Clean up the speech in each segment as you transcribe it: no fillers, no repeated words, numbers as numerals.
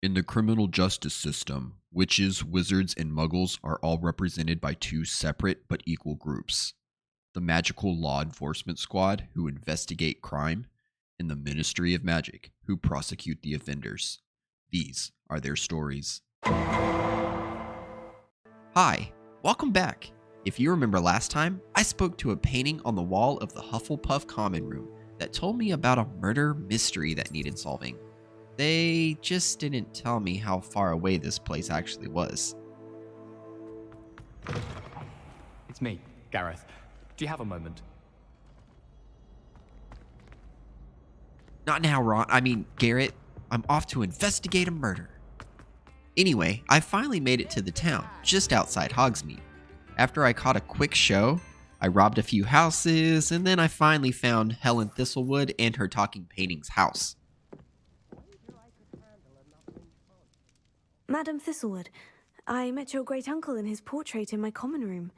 In the criminal justice system, witches, wizards, and muggles are all represented by two separate but equal groups: the Magical Law Enforcement Squad, who investigate crime, and the Ministry of Magic, who prosecute the offenders. These are their stories. Hi, welcome back. If you remember last time, I spoke to a painting on the wall of the Hufflepuff common room that told me about a murder mystery that needed solving. They just didn't tell me how far away this place actually was. It's me, Gareth. Do you have a moment? Not now, Ron. Garrett. I'm off to investigate a murder. Anyway, I finally made it to the town, just outside Hogsmeade. After I caught a quick show, I robbed a few houses, and then I finally found Helen Thistlewood and her talking painting's house. Madam Thistlewood, I met your great-uncle in his portrait in my common room.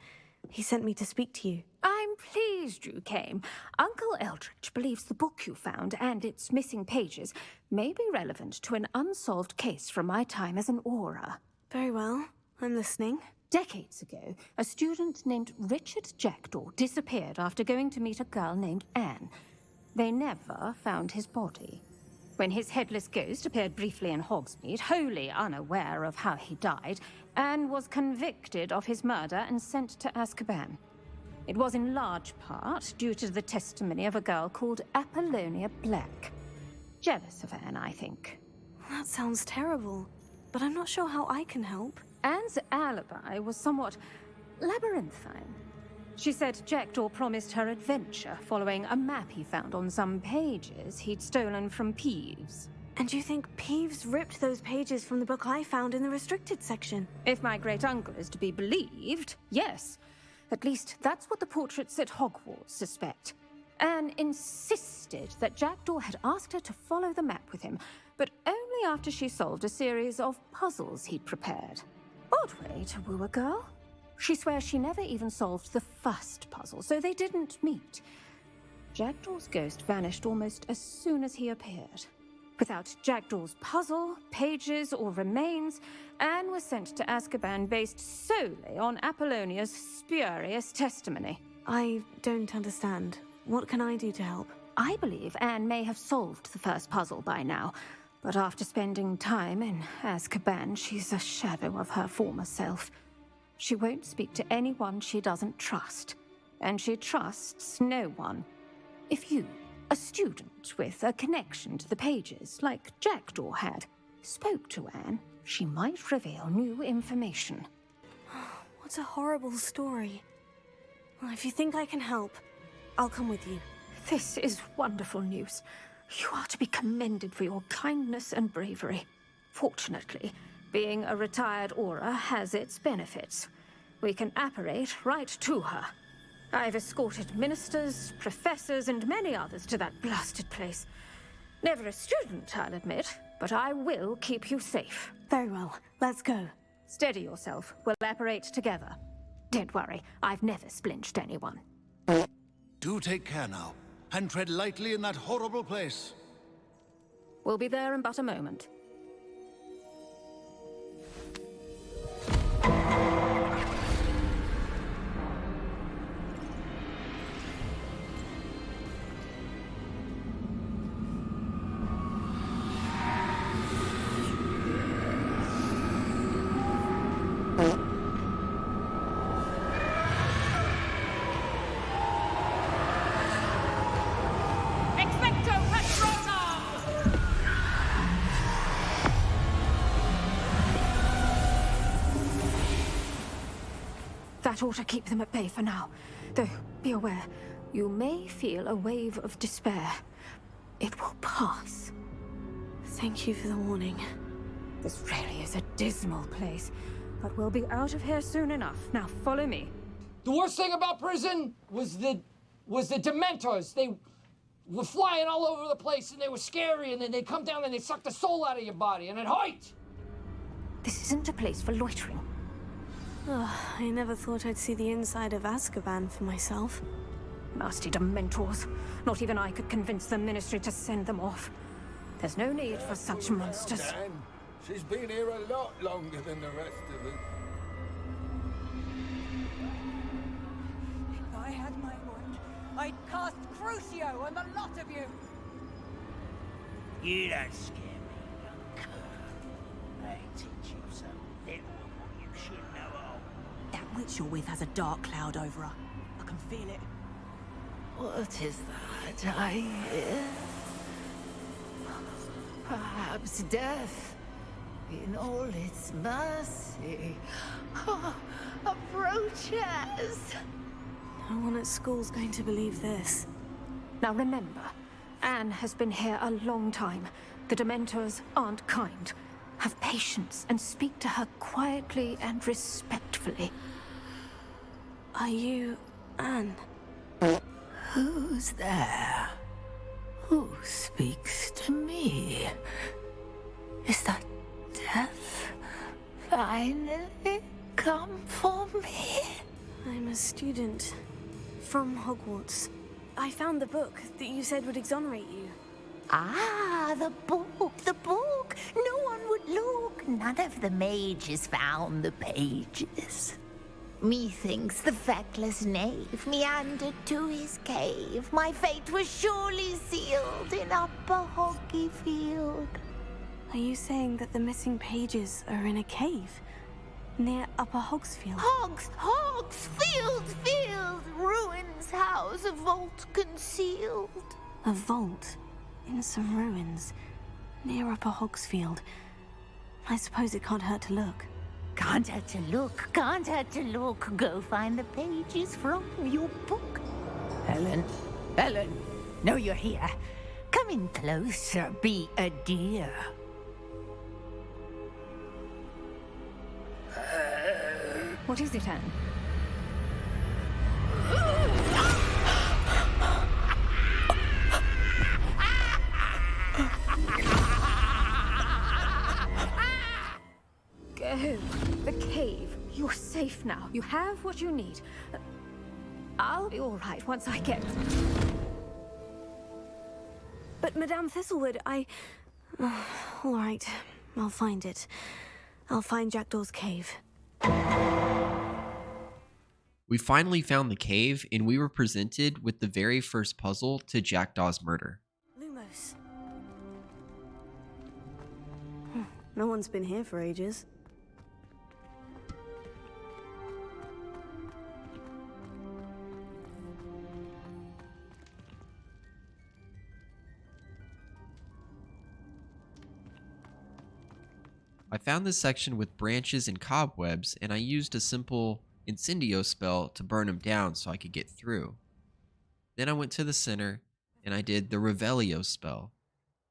He sent me to speak to you. I'm pleased you came. Uncle Eldridge believes the book you found and its missing pages may be relevant to an unsolved case from my time as an Auror. Very well. I'm listening. Decades ago, a student named Richard Jackdaw disappeared after going to meet a girl named Anne. They never found his body. When his headless ghost appeared briefly in Hogsmeade, wholly unaware of how he died, Anne was convicted of his murder and sent to Azkaban. It was in large part due to the testimony of a girl called Apollonia Black. Jealous of Anne, I think. That sounds terrible, but I'm not sure how I can help. Anne's alibi was somewhat labyrinthine. She said Jackdaw promised her adventure following a map he found on some pages he'd stolen from Peeves. And you think Peeves ripped those pages from the book I found in the restricted section? If my great-uncle is to be believed, yes. At least that's what the portraits at Hogwarts suspect. Anne insisted that Jackdaw had asked her to follow the map with him, but only after she solved a series of puzzles he'd prepared. Odd way to woo a girl. She swears she never even solved the first puzzle, so they didn't meet. Jackdaw's ghost vanished almost as soon as he appeared. Without Jackdaw's puzzle, pages, or remains, Anne was sent to Azkaban based solely on Apollonia's spurious testimony. I don't understand. What can I do to help? I believe Anne may have solved the first puzzle by now, but after spending time in Azkaban, she's a shadow of her former self. She won't speak to anyone she doesn't trust, and she trusts no one. If you, a student with a connection to the pages, like Jackdaw had, spoke to Anne, she might reveal new information. What a horrible story. Well, if you think I can help, I'll come with you. This is wonderful news. You are to be commended for your kindness and bravery. Fortunately, being a retired Auror has its benefits. We can apparate right to her. I've escorted ministers, professors, and many others to that blasted place. Never a student, I'll admit, but I will keep you safe. Very well. Let's go. Steady yourself. We'll apparate together. Don't worry, I've never splinched anyone. Do take care now, and tread lightly in that horrible place. We'll be there in but a moment. That ought to keep them at bay for now. Though, be aware, you may feel a wave of despair. It will pass. Thank you for the warning. This really is a dismal place, but we'll be out of here soon enough. Now follow me. The worst thing about prison was the Dementors. They were flying all over the place, and they were scary, and then they'd come down and they'd suck the soul out of your body, and it'd hurt. This isn't a place for loitering. Oh, I never thought I'd see the inside of Azkaban for myself. Nasty Dementors. Not even I could convince the Ministry to send them off. There's no need for such monsters. Anne, She's been here a lot longer than the rest of us. If I had my wand, I'd cast Crucio on the lot of you! You don't scare me, young cur. I teach you so little of what you should know all. That witch you're with has a dark cloud over her. I can feel it. What is that I hear? Perhaps death, in all its mercy, approaches. No one at school's going to believe this. Now remember, Anne has been here a long time. The Dementors aren't kind. Have patience and speak to her quietly and respectfully. Are you Anne? Who's there? Who speaks to me? Is that death finally come for me? I'm a student from Hogwarts. I found the book that you said would exonerate you. Ah, the book. No one would look. None of the mages found the pages. Methinks the feckless knave meandered to his cave. My fate was surely sealed in Upper Hoggyfield. Are you saying that the missing pages are in a cave near Upper Hogsfield? Field, ruins house, a vault concealed. A vault in some ruins near Upper Hogsfield. I suppose it can't hurt to look. Can't hurt to look. Go find the pages from your book. Helen, know you're here. Come in closer, be a dear. What is it, Anne? Go. The cave. You're safe now. You have what you need. I'll be all right once I get... But Madame Thistlewood, all right, I'll find it. I'll find Jackdaw's cave. We finally found the cave, and we were presented with the very first puzzle to Jackdaw's murder. Lumos. No one's been here for ages. I found this section with branches and cobwebs, and I used a simple incendio spell to burn them down so I could get through. Then I went to the center, and I did the Revelio spell,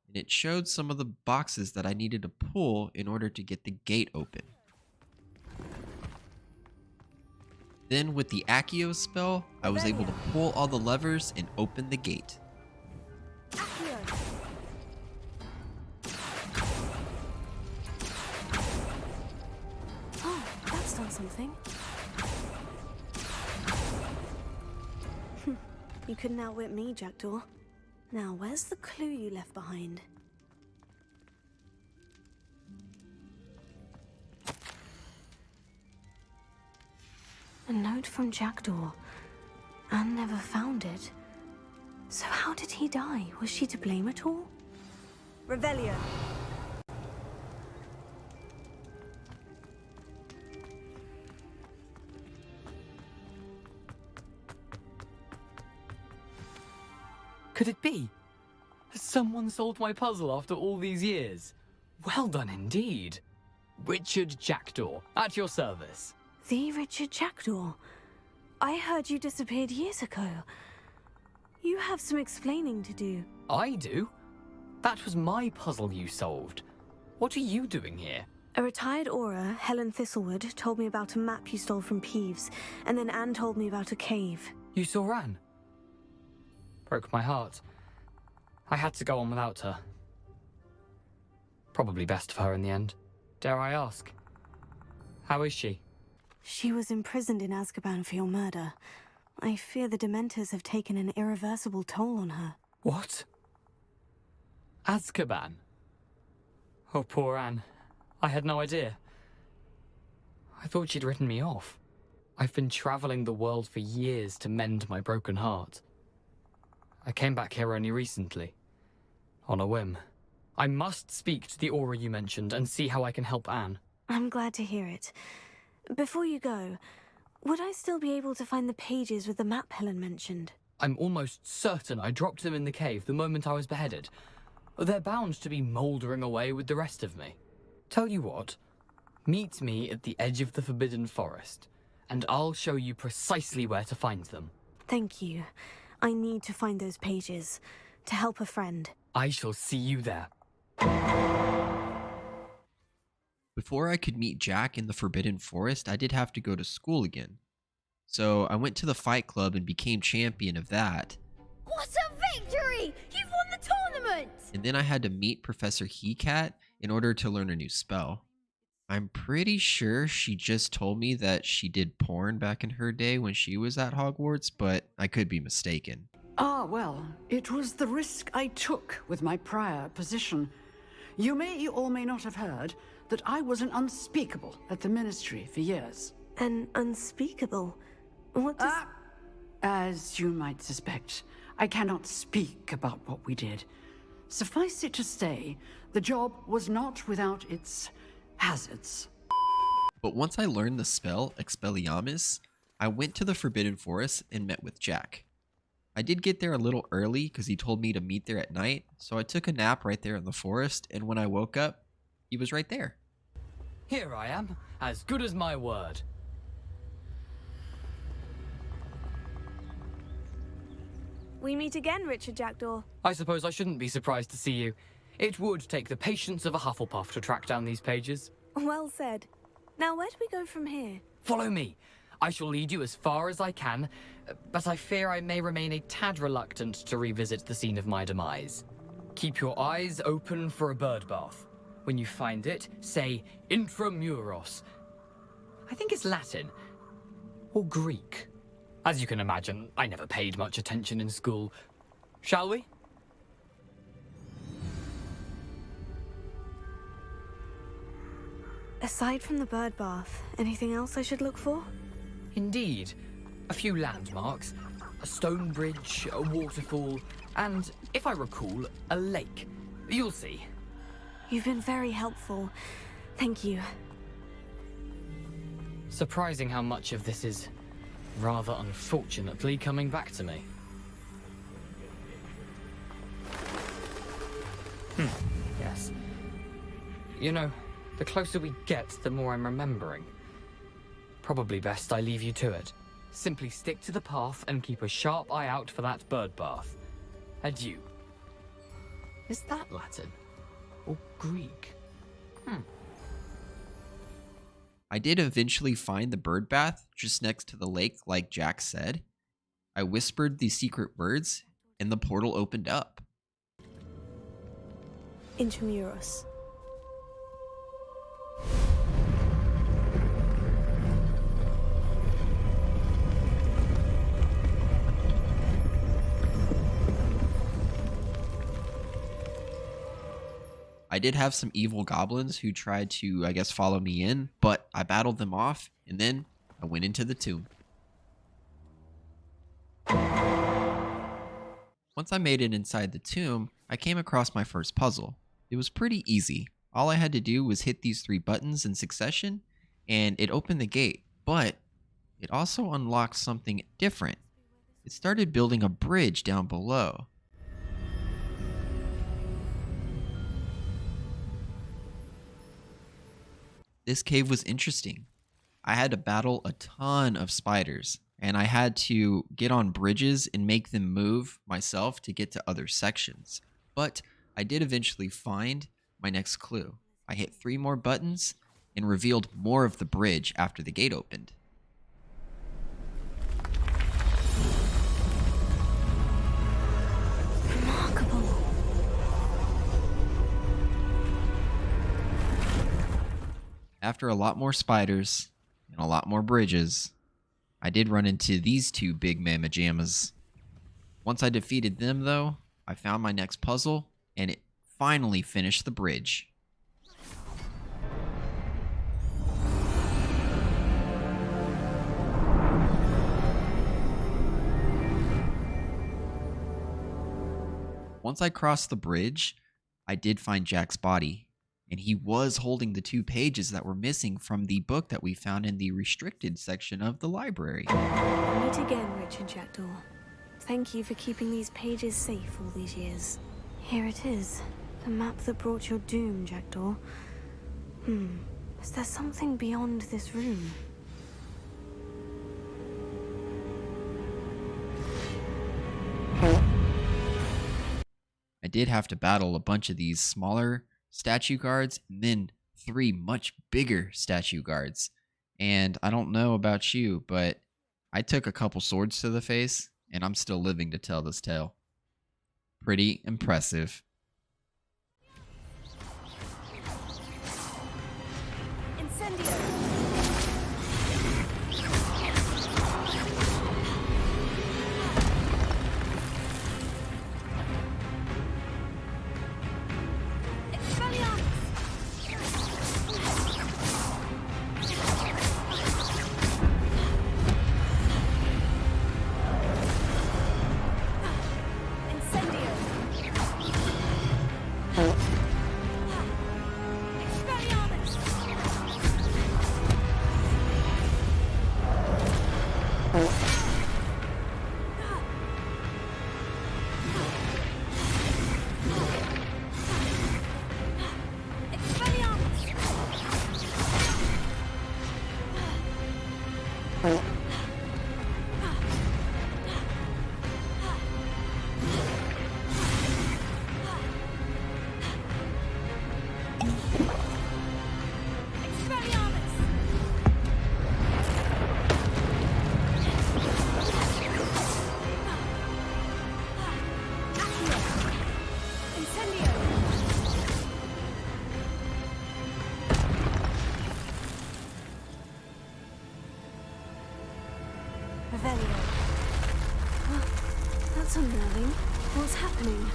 and it showed some of the boxes that I needed to pull in order to get the gate open. Then with the Accio spell, I was able to pull all the levers and open the gate. Oh, that's done something. You couldn't outwit me, Jackdaw. Now, where's the clue you left behind? A note from Jackdaw. Anne never found it. So how did he die? Was she to blame at all? Revelio. Could it be? Has someone solved my puzzle after all these years? Well done indeed. Richard Jackdaw, at your service. The Richard Jackdaw. I heard you disappeared years ago. You have some explaining to do. I do? That was my puzzle you solved. What are you doing here? A retired Aura, Helen Thistlewood, told me about a map you stole from Peeves, and then Anne told me about a cave. You saw Anne? Broke my heart. I had to go on without her. Probably best for her in the end. Dare I ask? How is she? She was imprisoned in Azkaban for your murder. I fear the Dementors have taken an irreversible toll on her. What? Azkaban? Oh, poor Anne. I had no idea. I thought she'd written me off. I've been traveling the world for years to mend my broken heart. I came back here only recently, on a whim. I must speak to the Aura you mentioned and see how I can help Anne. I'm glad to hear it. Before you go, would I still be able to find the pages with the map Helen mentioned? I'm almost certain I dropped them in the cave the moment I was beheaded. They're bound to be mouldering away with the rest of me. Tell you what, meet me at the edge of the Forbidden Forest, and I'll show you precisely where to find them. Thank you. I need to find those pages, to help a friend. I shall see you there. Before I could meet Jack in the Forbidden Forest, I did have to go to school again. So I went to the fight club and became champion of that. What a victory! You've won the tournament! And then I had to meet Professor Hecat in order to learn a new spell. I'm pretty sure she just told me that she did porn back in her day when she was at Hogwarts, but I could be mistaken. Ah, well, it was the risk I took with my prior position. You may or may not have heard that I was an unspeakable at the Ministry for years. An unspeakable? What does... As you might suspect, I cannot speak about what we did. Suffice it to say, the job was not without its hazards. But once I learned the spell Expelliarmus, I went to the Forbidden Forest and met with Jack. I did get there a little early because he told me to meet there at night, so I took a nap right there in the forest, and when I woke up, he was right there. Here I am, as good as my word. We meet again, Richard Jackdaw. I suppose I shouldn't be surprised to see you. It would take the patience of a Hufflepuff to track down these pages. Well said. Now, where do we go from here? Follow me. I shall lead you as far as I can, but I fear I may remain a tad reluctant to revisit the scene of my demise. Keep your eyes open for a bird bath. When you find it, say Intramuros. I think it's Latin. Or Greek. As you can imagine, I never paid much attention in school. Shall we? Aside from the bird bath, anything else I should look for? Indeed. A few landmarks, a stone bridge, a waterfall, and, if I recall, a lake. You'll see. You've been very helpful. Thank you. Surprising how much of this is, rather unfortunately, coming back to me. Yes. You know, the closer we get, the more I'm remembering. Probably best I leave you to it. Simply stick to the path and keep a sharp eye out for that bird bath. Adieu. Is that Latin? Or Greek? I did eventually find the bird bath just next to the lake like Jack said. I whispered the secret words and the portal opened up. Intramuros. I did have some evil goblins who tried to, I guess, follow me in, but I battled them off, and then I went into the tomb. Once I made it inside the tomb, I came across my first puzzle. It was pretty easy. All I had to do was hit these 3 buttons in succession, and it opened the gate, but it also unlocked something different. It started building a bridge down below. This cave was interesting. I had to battle a ton of spiders, and I had to get on bridges and make them move myself to get to other sections. But I did eventually find my next clue. I hit 3 more buttons and revealed more of the bridge after the gate opened. Remarkable. After a lot more spiders and a lot more bridges, I did run into these 2 big mamma jammas. Once I defeated them, though, I found my next puzzle, and it finally finished the bridge. Once I crossed the bridge, I did find Jack's body, and he was holding the 2 pages that were missing from the book that we found in the restricted section of the library. We'll meet again, Richard Jackdaw. Thank you for keeping these pages safe all these years. Here it is, the map that brought your doom, Jackdaw. Is there something beyond this room? I did have to battle a bunch of these smaller statue guards and then 3 much bigger statue guards. And I don't know about you, but I took a couple swords to the face and I'm still living to tell this tale. Pretty impressive. That's unnerving. What's happening?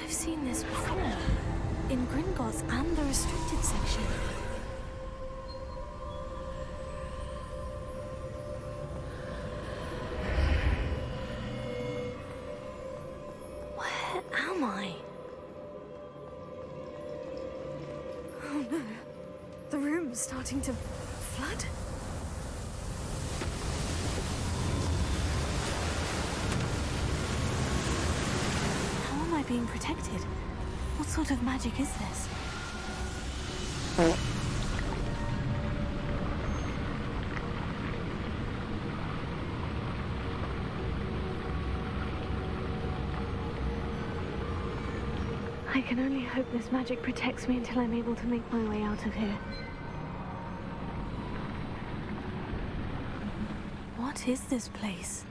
I've seen this before. In Gringotts and the restricted section. Where am I? Oh no. The room's starting to flood. How am I being protected? What sort of magic is this? I can only hope this magic protects me until I'm able to make my way out of here. What is this place?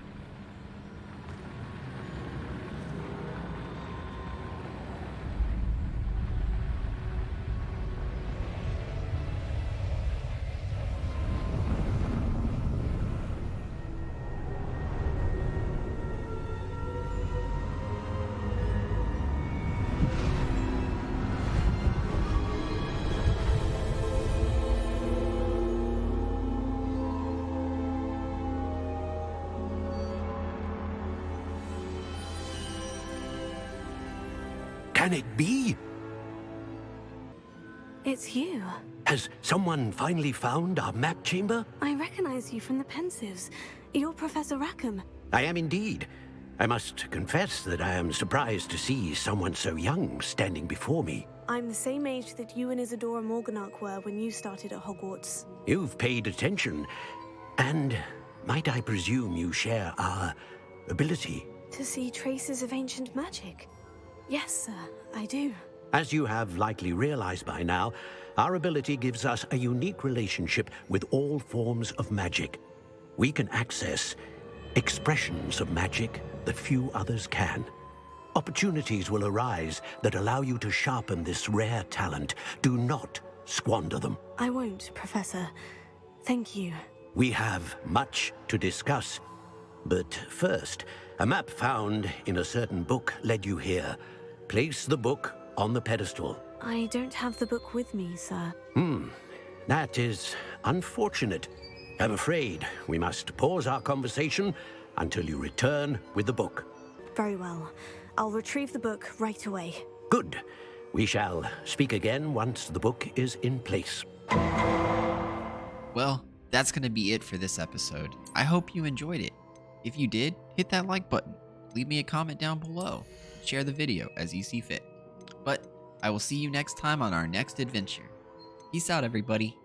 Can it be? It's you. Has someone finally found our map chamber? I recognize you from the Pensives. You're Professor Rackham. I am indeed. I must confess that I am surprised to see someone so young standing before me. I'm the same age that you and Isadora Morganach were when you started at Hogwarts. You've paid attention. And might I presume you share our ability? To see traces of ancient magic. Yes, sir, I do. As you have likely realized by now, our ability gives us a unique relationship with all forms of magic. We can access expressions of magic that few others can. Opportunities will arise that allow you to sharpen this rare talent. Do not squander them. I won't, Professor. Thank you. We have much to discuss. But first, a map found in a certain book led you here. Place the book on the pedestal. I don't have the book with me, sir. That is unfortunate. I'm afraid we must pause our conversation until you return with the book. Very well. I'll retrieve the book right away. Good. We shall speak again once the book is in place. Well, that's going to be it for this episode. I hope you enjoyed it. If you did, hit that like button. Leave me a comment down below. Share the video as you see fit. But I will see you next time on our next adventure. Peace out, everybody.